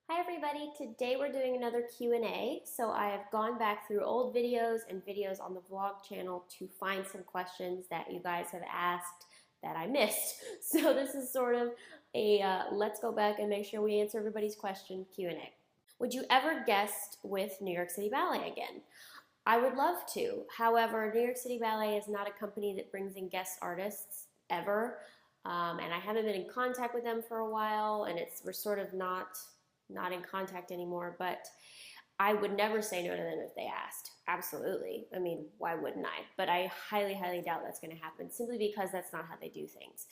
Hi everybody, today we're doing another Q&A. So I have gone back through old videos and videos on the vlog channel to find some questions that you guys have asked that I missed. So this is sort of a let's go back and make sure we answer everybody's question Q&A. Would you ever guest with New York City Ballet again? I would love to. However, New York City Ballet is not a company that brings in guest artists ever. And I haven't been in contact with them for a while, and we're sort of not in contact anymore, but I would never say no to them if they asked. Absolutely. I mean, why wouldn't I? But I highly, highly doubt that's going to happen simply because that's not how they do things.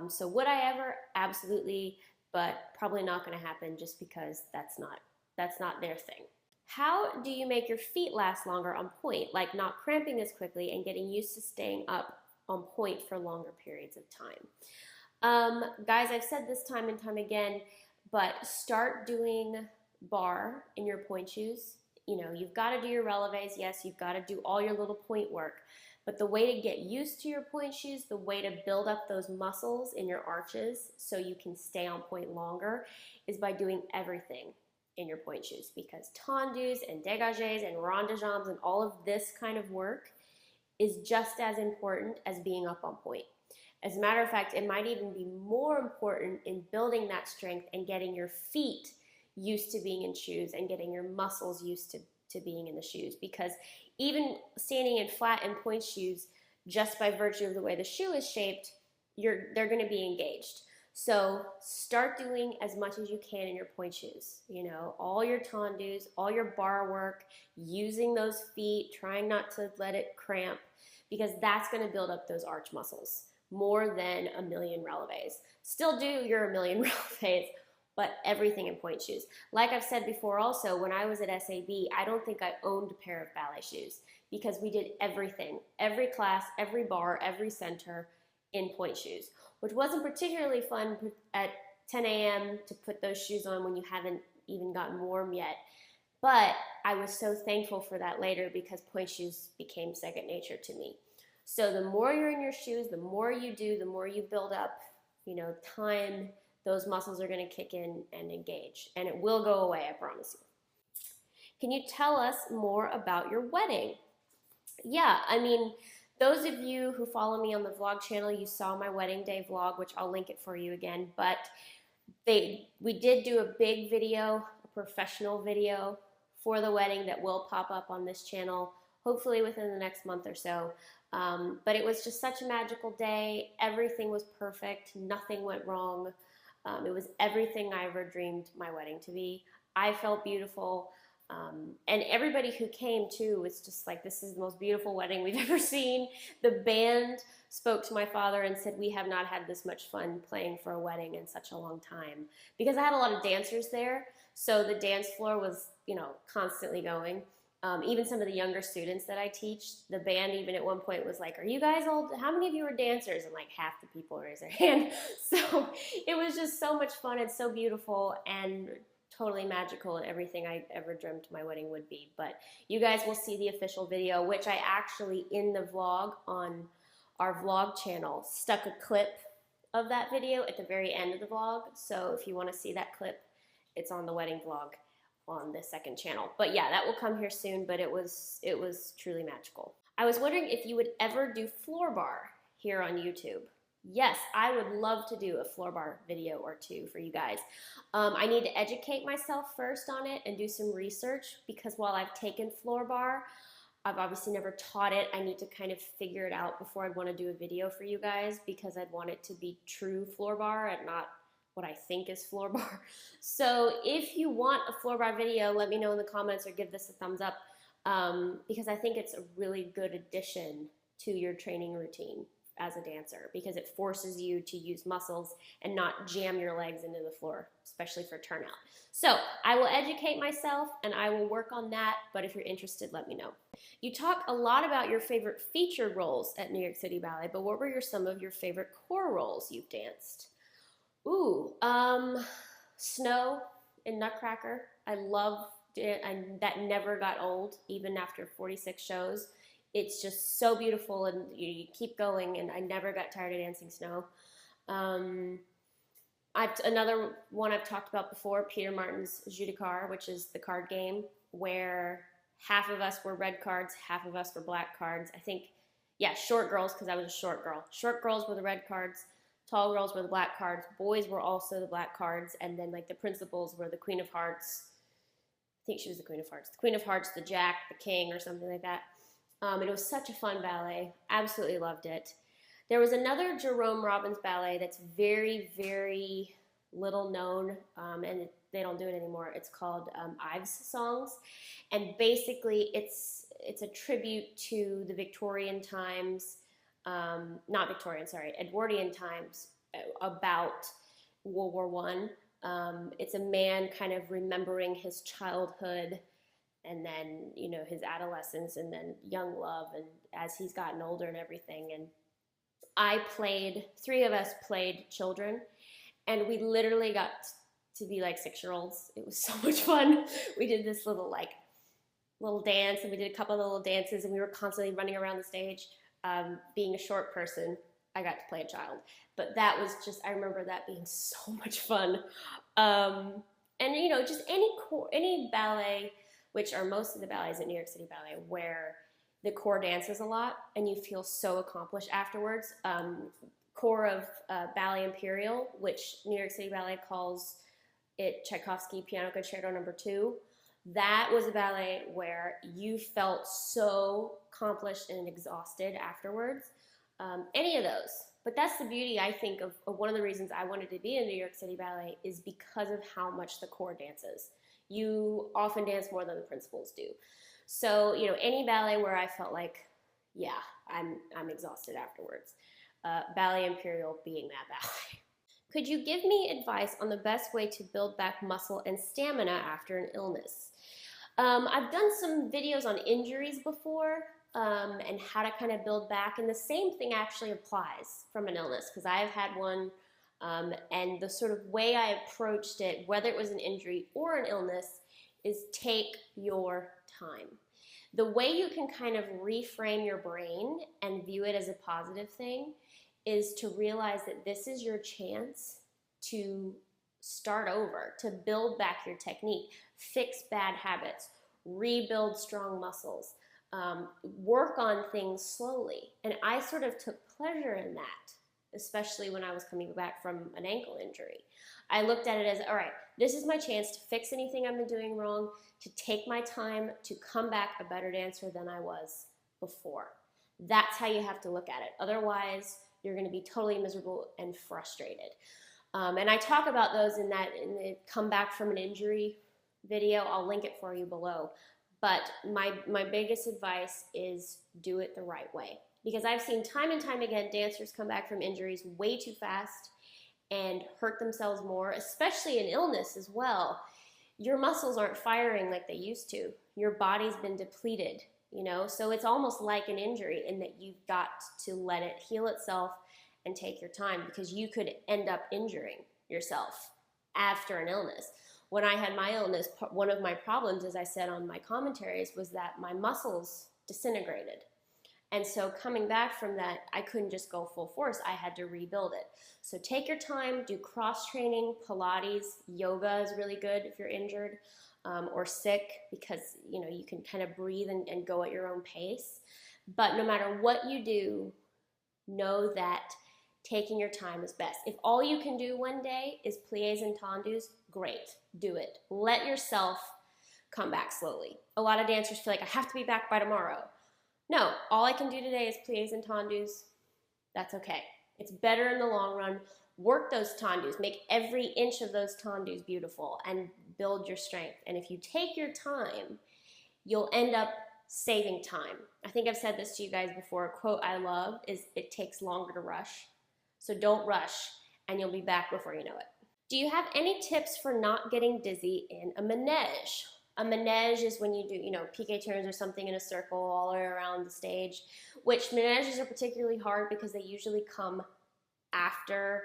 So would I ever? Absolutely, but probably not going to happen just because that's not their thing. How do you make your feet last longer on pointe, like not cramping as quickly and getting used to staying up on pointe for longer periods of time? Guys, I've said this time and time again, but start doing bar in your pointe shoes. You know, you've got to do your releves. Yes, you've got to do all your little pointe work. But the way to get used to your pointe shoes, the way to build up those muscles in your arches so you can stay on pointe longer is by doing everything in your pointe shoes, because tendus and dégagés and rond de jambes and all of this kind of work is just as important as being up on pointe. As a matter of fact, it might even be more important in building that strength and getting your feet used to being in shoes and getting your muscles used to being in the shoes. Because even standing in flat and pointe shoes, just by virtue of the way the shoe is shaped, they're going to be engaged. So start doing as much as you can in your pointe shoes. You know, all your tendus, all your bar work, using those feet, trying not to let it cramp, because that's going to build up those arch muscles more than a million releves. Still do your a million releves, but everything in pointe shoes. Like I've said before also, when I was at SAB, I don't think I owned a pair of ballet shoes because we did everything, every class, every bar, every center in pointe shoes, which wasn't particularly fun at 10 a.m. to put those shoes on when you haven't even gotten warm yet. But I was so thankful for that later because pointe shoes became second nature to me. So the more you're in your shoes, the more you do, the more you build up, time, those muscles are going to kick in and engage. And it will go away, I promise you. Can you tell us more about your wedding? Yeah, I mean, those of you who follow me on the vlog channel, you saw my wedding day vlog, which I'll link it for you again. But we did do a big video, a professional video for the wedding that will pop up on this channel, hopefully within the next month or so. But it was just such a magical day. Everything was perfect. Nothing went wrong. It was everything I ever dreamed my wedding to be. I felt beautiful. And everybody who came too was just like, this is the most beautiful wedding we've ever seen. The band spoke to my father and said, we have not had this much fun playing for a wedding in such a long time. Because I had a lot of dancers there. So the dance floor was, constantly going. Even some of the younger students that I teach, the band even at one point was like, are you guys old? How many of you are dancers? And like half the people raised their hand. So it was just so much fun and so beautiful and totally magical and everything I ever dreamt my wedding would be. But you guys will see the official video, which I actually, in the vlog on our vlog channel, stuck a clip of that video at the very end of the vlog. So if you want to see that clip, it's on the wedding vlog on the second channel. But yeah, that will come here soon, but it was truly magical. I was wondering if you would ever do Floorbarre here on YouTube. Yes, I would love to do a Floorbarre video or two for you guys. I need to educate myself first on it and do some research, because while I've taken Floorbarre, I've obviously never taught it. I need to kind of figure it out before I'd want to do a video for you guys, because I'd want it to be true Floorbarre and not what I think is Floorbarre. So if you want a Floorbarre video, let me know in the comments or give this a thumbs up, because I think it's a really good addition to your training routine as a dancer, because it forces you to use muscles and not jam your legs into the floor, especially for turnout. So I will educate myself and I will work on that, but if you're interested, let me know. You talk a lot about your favorite featured roles at New York City Ballet, but what were some of your favorite core roles you've danced? Ooh, Snow in Nutcracker. I loved it, and that never got old, even after 46 shows. It's just so beautiful, and you keep going, and I never got tired of dancing Snow. Another one I've talked about before, Peter Martin's Jeu de Cartes, which is the card game where half of us were red cards, half of us were black cards. I think, yeah, short girls, because I was a short girl. Short girls were the red cards, tall girls were the black cards, boys were also the black cards, and then like the principals were the Queen of Hearts. I think she was the Queen of Hearts. The Queen of Hearts, the Jack, the King, or something like that. And it was such a fun ballet. Absolutely loved it. There was another Jerome Robbins ballet that's very, very little known, and they don't do it anymore. It's called Ives Songs, and basically it's a tribute to the Victorian times, not Victorian, sorry, Edwardian times, about World War One. It's a man kind of remembering his childhood, and then, you know, his adolescence, and then young love, and as he's gotten older and everything. And three of us played children, and we literally got to be like 6-year-olds. It was so much fun. We did this little dance, and we did a couple of little dances, and we were constantly running around the stage. Being a short person, I got to play a child, but that was just, I remember that being so much fun. And you know, just any ballet, which are most of the ballets at New York City Ballet, where the corps dances a lot and you feel so accomplished afterwards. Corps of Ballet Imperial, which New York City Ballet calls it Tchaikovsky Piano Concerto No. 2. That was a ballet where you felt so accomplished and exhausted afterwards. Any of those. But that's the beauty, I think, of one of the reasons I wanted to be in New York City Ballet is because of how much the corps dances. You often dance more than the principals do. So, you know, any ballet where I felt like, yeah, I'm exhausted afterwards. Ballet Imperial being that ballet. Could you give me advice on the best way to build back muscle and stamina after an illness? I've done some videos on injuries before, and how to kind of build back, and the same thing actually applies from an illness, because I've had one, and the sort of way I approached it, whether it was an injury or an illness, is take your time. The way you can kind of reframe your brain and view it as a positive thing is to realize that this is your chance to start over, to build back your technique, fix bad habits, rebuild strong muscles, work on things slowly. And I sort of took pleasure in that, especially when I was coming back from an ankle injury. I looked at it as, all right, this is my chance to fix anything I've been doing wrong, to take my time to come back a better dancer than I was before. That's how you have to look at it. Otherwise, you're going to be totally miserable and frustrated. And I talk about those in the come back from an injury video. I'll link it for you below. But my biggest advice is do it the right way. Because I've seen time and time again dancers come back from injuries way too fast and hurt themselves more, especially in illness as well. Your muscles aren't firing like they used to. Your body's been depleted, you know? So it's almost like an injury in that you've got to let it heal itself and take your time, because you could end up injuring yourself after an illness. When I had my illness, one of my problems, as I said on my commentaries, was that my muscles disintegrated. And so coming back from that, I couldn't just go full force. I had to rebuild it. So take your time, do cross-training, Pilates, yoga is really good if you're injured or sick, because you know you can kind of breathe and go at your own pace. But no matter what you do, know that taking your time is best. If all you can do one day is pliés and tendus, great, do it. Let yourself come back slowly. A lot of dancers feel like I have to be back by tomorrow. No, all I can do today is pliés and tendus. That's okay. It's better in the long run. Work those tendus. Make every inch of those tendus beautiful and build your strength. And if you take your time, you'll end up saving time. I think I've said this to you guys before. A quote I love is, "It takes longer to rush." So don't rush, and you'll be back before you know it. Do you have any tips for not getting dizzy in a menage? A menage is when you do, you know, piqué turns or something in a circle all the way around the stage, which menages are particularly hard because they usually come after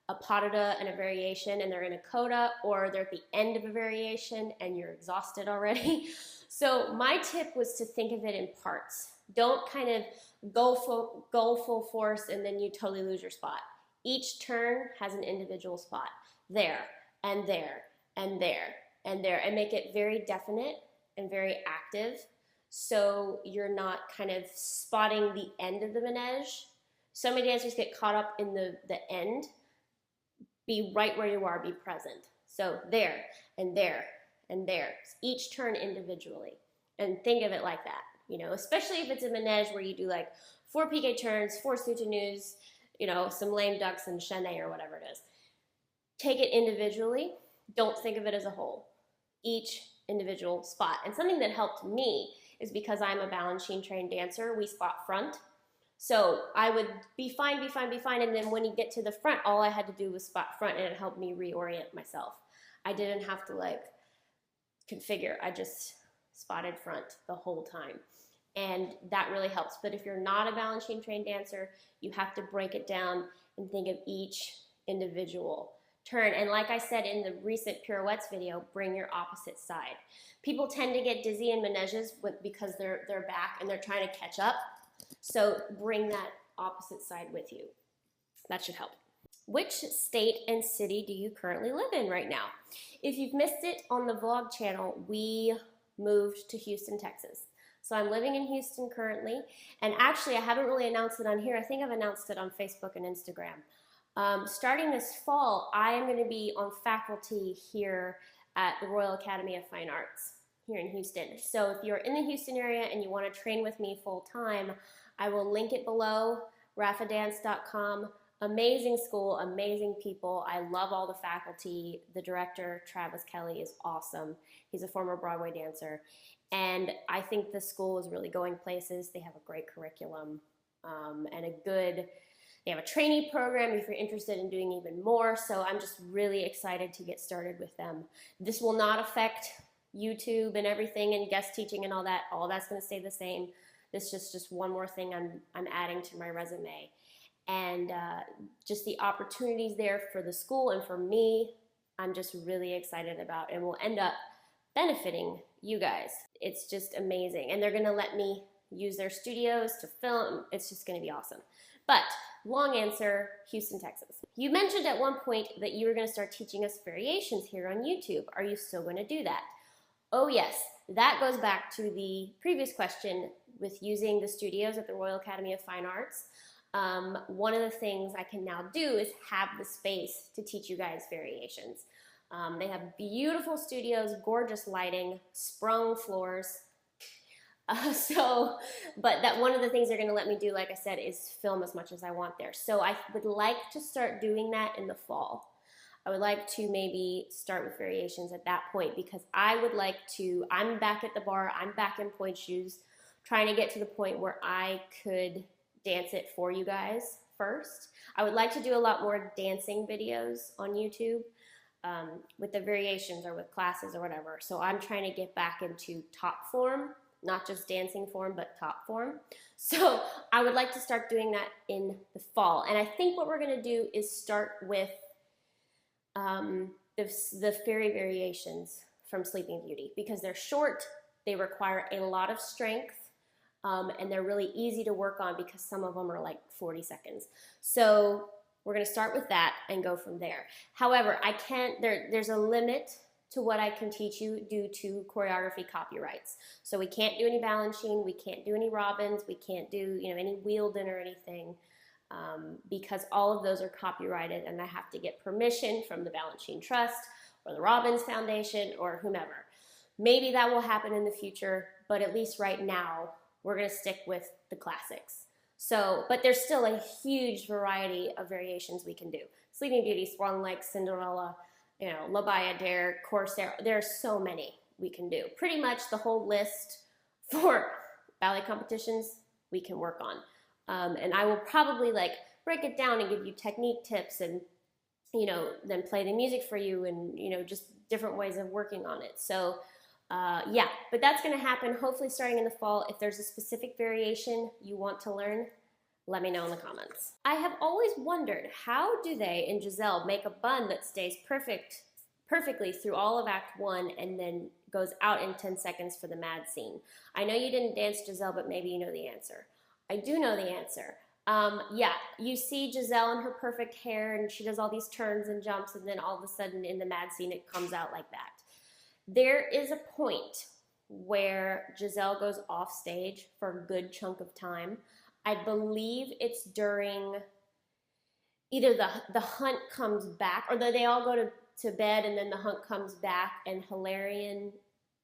a pas de deux and a variation, and they're in a coda, or they're at the end of a variation and you're exhausted already. So my tip was to think of it in parts. Don't kind of go full force and then you totally lose your spot. Each turn has an individual spot. there, and there, and there, and there, and make it very definite and very active, so you're not kind of spotting the end of the menage. So many dancers get caught up in the end. Be right where you are, be present. So there, and there, and there. Each turn individually. And think of it like that, you know, especially if it's a menage where you do like 4 piqué turns, 4 soutanues, you know, some lame ducks and chaîné or whatever it is. Take it individually. Don't think of it as a whole. Each individual spot. And something that helped me is because I'm a Balanchine trained dancer, we spot front. So I would be fine, and then when you get to the front, all I had to do was spot front, and it helped me reorient myself. I didn't have to like configure, I just spotted front the whole time. And that really helps. But if you're not a Balanchine trained dancer, you have to break it down and think of each individual turn. And like I said in the recent pirouettes video, bring your opposite side. People tend to get dizzy in menages because they're back and they're trying to catch up. So bring that opposite side with you. That should help. Which state and city do you currently live in right now? If you've missed it on the vlog channel, we moved to Houston, Texas. So I'm living in Houston currently, and actually I haven't really announced it on here. I think I've announced it on Facebook and Instagram. Starting this fall, I am going to be on faculty here at the Royal Academy of Fine Arts here in Houston. So if you're in the Houston area and you want to train with me full time, I will link it below, rafadance.com. Amazing school, amazing people. I love all the faculty. The director, Travis Kelly, is awesome. He's a former Broadway dancer. And I think the school is really going places. They have a great curriculum and they have a trainee program if you're interested in doing even more. So I'm just really excited to get started with them. This will not affect YouTube and everything and guest teaching and all that. All that's going to stay the same. This is just one more thing I'm adding to my resume. And just the opportunities there for the school and for me, I'm just really excited about, and will end up benefiting you guys. It's just amazing. And they're going to let me use their studios to film. It's just going to be awesome. But long answer, Houston, Texas. You mentioned at one point that you were going to start teaching us variations here on YouTube. Are you still going to do that? Oh yes, that goes back to the previous question with using the studios at the Royal Academy of Fine Arts. One of the things I can now do is have the space to teach you guys variations. They have beautiful studios, gorgeous lighting, sprung floors. But that one of the things they're going to let me do, like I said, is film as much as I want there. So I would like to start doing that in the fall. I would like to maybe start with variations at that point, because I would like to, I'm back at the bar, I'm back in pointe shoes, trying to get to the point where I could dance it for you guys first. I would like to do a lot more dancing videos on YouTube with the variations or with classes or whatever. So I'm trying to get back into top form, not just dancing form, but top form. So I would like to start doing that in the fall. And I think what we're gonna do is start with the fairy variations from Sleeping Beauty, because they're short, they require a lot of strength, and they're really easy to work on because some of them are like 40 seconds. So we're gonna start with that and go from there. However, there's a limit to what I can teach you due to choreography copyrights. So we can't do any Balanchine, we can't do any Robbins, we can't do any Wheelden or anything, because all of those are copyrighted and I have to get permission from the Balanchine Trust or the Robbins Foundation or whomever. Maybe that will happen in the future, but at least right now, we're gonna stick with the classics. So, but there's still a huge variety of variations we can do. Sleeping Beauty, Swan Lake, Cinderella, La Bayadere, Corsair, there's so many we can do. Pretty much the whole list for ballet competitions we can work on. And I will probably break it down and give you technique tips and, then play the music for you and, just different ways of working on it. So, yeah, but that's going to happen hopefully starting in the fall. If there's a specific variation you want to learn, let me know in the comments. I have always wondered, how do they in Giselle make a bun that stays perfectly through all of Act 1 and then goes out in 10 seconds for the mad scene? I know you didn't dance Giselle, but maybe you know the answer. I do know the answer. Yeah, you see Giselle in her perfect hair, and she does all these turns and jumps, and then all of a sudden in the mad scene, it comes out like that. There is a point where Giselle goes off stage for a good chunk of time. I believe it's during either the hunt comes back, or they all go to bed, and then the hunt comes back, and Hilarion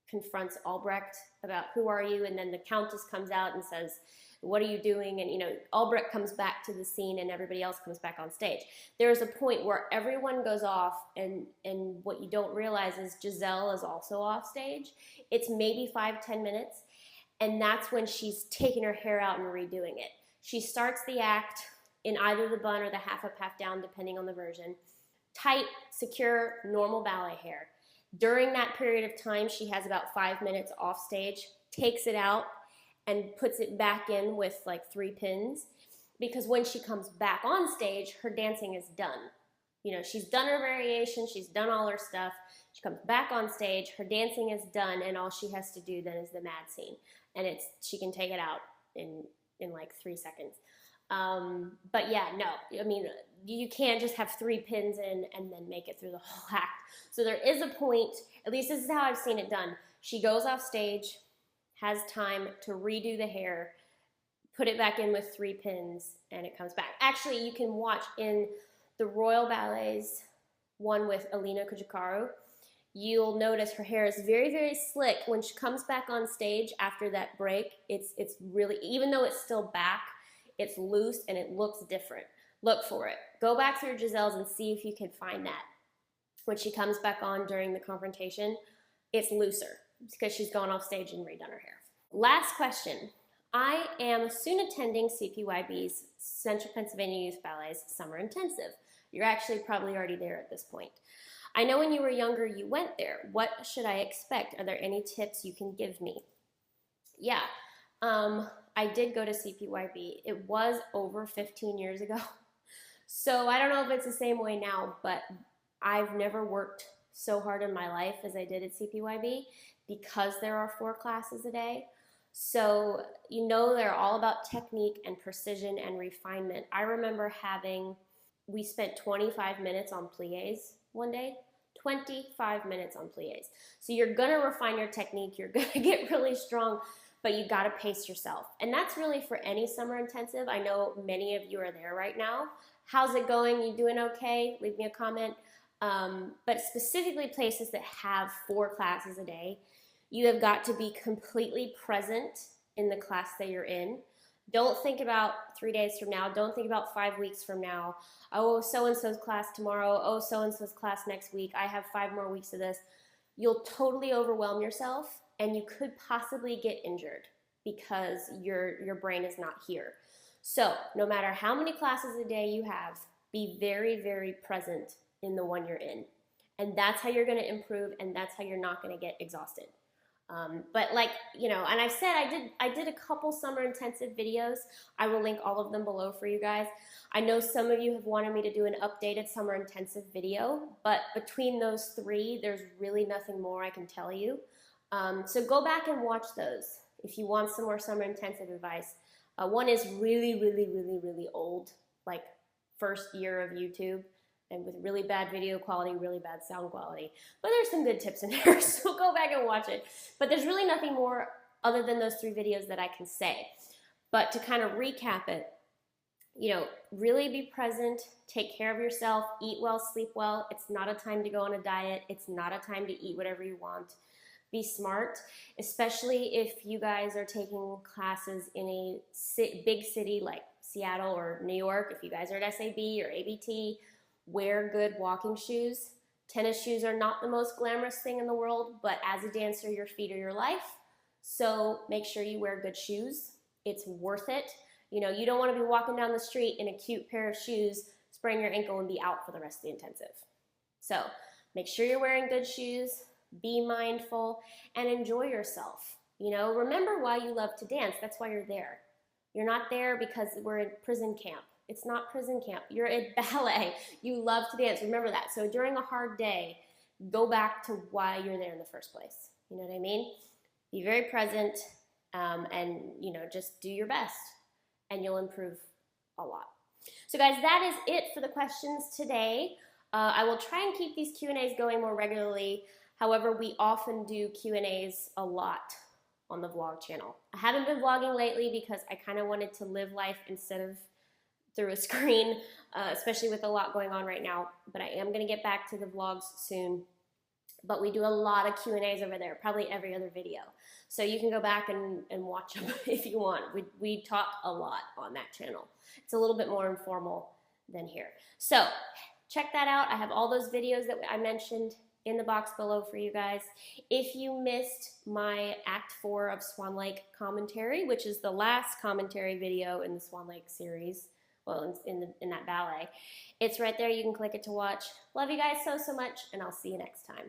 confronts Albrecht about who are you, and then the Countess comes out and says, what are you doing? And Albrecht comes back to the scene, and everybody else comes back on stage. There's a point where everyone goes off, and what you don't realize is Giselle is also off stage. It's maybe 5-10 minutes, and that's when she's taking her hair out and redoing it. She starts the act in either the bun or the half up, half down, depending on the version. Tight, secure, normal ballet hair. During that period of time, she has about 5 minutes off stage, takes it out, and puts it back in with like 3 pins, because when she comes back on stage, her dancing is done. She's done her variation, she's done all her stuff. She comes back on stage, her dancing is done, and all she has to do then is the mad scene. And she can take it out in like 3 seconds. But yeah, no, I mean, you can't just have 3 pins in and then make it through the whole act. So there is a point, at least this is how I've seen it done. She goes off stage, has time to redo the hair, put it back in with 3 pins, and it comes back. Actually, you can watch in the Royal Ballet's one with Alina Kujikaru. You'll notice her hair is very, very slick. When she comes back on stage after that break, it's really, even though it's still back, it's loose and it looks different. Look for it. Go back through Giselle's and see if you can find that. When she comes back on during the confrontation, it's looser because she's gone off stage and redone her hair. Last question. I am soon attending CPYB's Central Pennsylvania Youth Ballet's Summer Intensive. You're actually probably already there at this point. I know when you were younger you went there. What should I expect? Are there any tips you can give me? Yeah, I did go to CPYB. It was over 15 years ago. So I don't know if it's the same way now, but I've never worked so hard in my life as I did at CPYB because there are 4 classes a day. So they're all about technique and precision and refinement. I remember we spent 25 minutes on pliés one day. 25 minutes on pliés. So you're gonna refine your technique, you're gonna get really strong, but you gotta pace yourself. And that's really for any summer intensive. I know many of you are there right now. How's it going? You doing okay? Leave me a comment. But specifically places that have 4 classes a day, you have got to be completely present in the class that you're in. Don't think about 3 days from now. Don't think about 5 weeks from now. Oh, so-and-so's class tomorrow. Oh, so-and-so's class next week. I have 5 more weeks of this. You'll totally overwhelm yourself, and you could possibly get injured because your brain is not here. So no matter how many classes a day you have, be very, very present in the one you're in. And that's how you're going to improve, and that's how you're not going to get exhausted. But and I've said I did a couple summer intensive videos. I will link all of them below for you guys. I know some of you have wanted me to do an updated summer intensive video, but between those 3, there's really nothing more I can tell you. So go back and watch those if you want some more summer intensive advice. One is really, really, really, really old, like first year of YouTube, and with really bad video quality, really bad sound quality. But there's some good tips in there, so go back and watch it. But there's really nothing more other than those 3 videos that I can say. But to kind of recap it, really be present, take care of yourself, eat well, sleep well. It's not a time to go on a diet. It's not a time to eat whatever you want. Be smart, especially if you guys are taking classes in a big city like Seattle or New York. If you guys are at SAB or ABT, wear good walking shoes. Tennis shoes are not the most glamorous thing in the world, but as a dancer, your feet are your life. So make sure you wear good shoes. It's worth it. You don't want to be walking down the street in a cute pair of shoes, sprain your ankle, and be out for the rest of the intensive. So make sure you're wearing good shoes, be mindful, and enjoy yourself. Remember why you love to dance. That's why you're there. You're not there because we're in prison camp. It's not prison camp. You're at ballet. You love to dance. Remember that. So during a hard day, go back to why you're there in the first place. You know what I mean? Be very present, and just do your best, and you'll improve a lot. So guys, that is it for the questions today. I will try and keep these Q&As going more regularly. However, we often do Q&As a lot on the vlog channel. I haven't been vlogging lately because I kind of wanted to live life instead of through a screen, especially with a lot going on right now. But I am going to get back to the vlogs soon. But we do a lot of Q&As over there, probably every other video. So you can go back and watch them if you want. We talk a lot on that channel. It's a little bit more informal than here. So check that out. I have all those videos that I mentioned in the box below for you guys. If you missed my Act 4 of Swan Lake commentary, which is the last commentary video in the Swan Lake series, well, in that ballet, it's right there. You can click it to watch. Love you guys so much, and I'll see you next time.